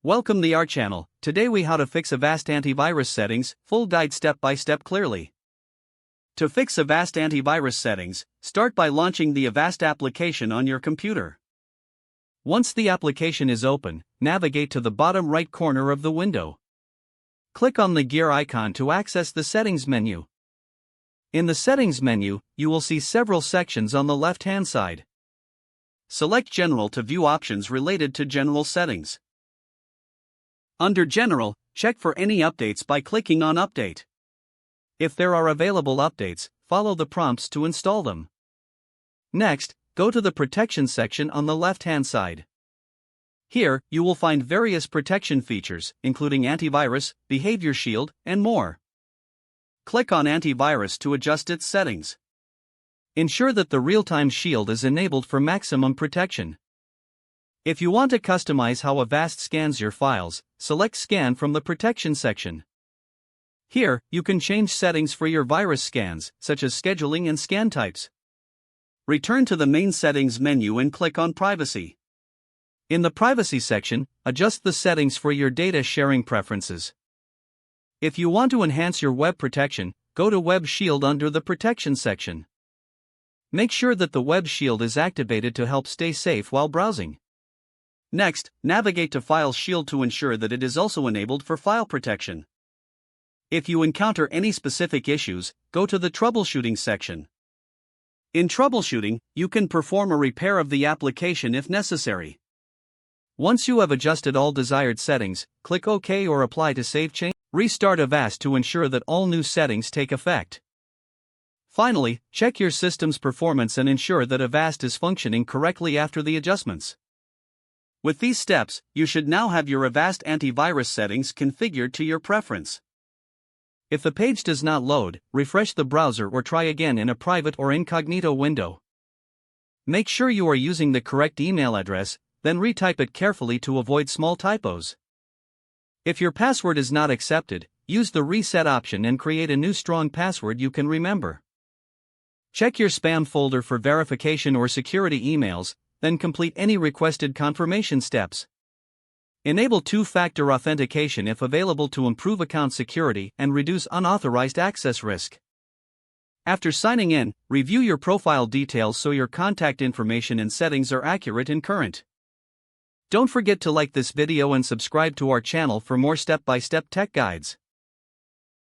Welcome to our channel. Today we how to fix Avast Antivirus settings, full guide step by step clearly. To fix Avast Antivirus settings, start by launching the Avast application on your computer. Once the application is open, navigate to the bottom right corner of the window. Click on the gear icon to access the settings menu. In the settings menu, you will see several sections on the left-hand side. Select General to view options related to general settings. Under General, check for any updates by clicking on Update. If there are available updates, follow the prompts to install them. Next, go to the Protection section on the left-hand side. Here, you will find various protection features, including Antivirus, Behavior Shield, and more. Click on Antivirus to adjust its settings. Ensure that the real-time shield is enabled for maximum protection. If you want to customize how Avast scans your files, select Scan from the Protection section. Here, you can change settings for your virus scans, such as scheduling and scan types. Return to the main settings menu and click on Privacy. In the Privacy section, adjust the settings for your data sharing preferences. If you want to enhance your web protection, go to Web Shield under the Protection section. Make sure that the Web Shield is activated to help stay safe while browsing. Next, navigate to File Shield to ensure that it is also enabled for file protection. If you encounter any specific issues, go to the Troubleshooting section. In troubleshooting, you can perform a repair of the application if necessary. Once you have adjusted all desired settings, click OK or Apply to save change. Restart Avast to ensure that all new settings take effect. Finally, check your system's performance and ensure that Avast is functioning correctly after the adjustments. With these steps, you should now have your Avast antivirus settings configured to your preference. If the page does not load, refresh the browser or try again in a private or incognito window. Make sure you are using the correct email address, then retype it carefully to avoid small typos. If your password is not accepted, use the reset option and create a new strong password you can remember. Check your spam folder for verification or security emails, then complete any requested confirmation steps. Enable two-factor authentication if available to improve account security and reduce unauthorized access risk. After signing in, review your profile details so your contact information and settings are accurate and current. Don't forget to like this video and subscribe to our channel for more step-by-step tech guides.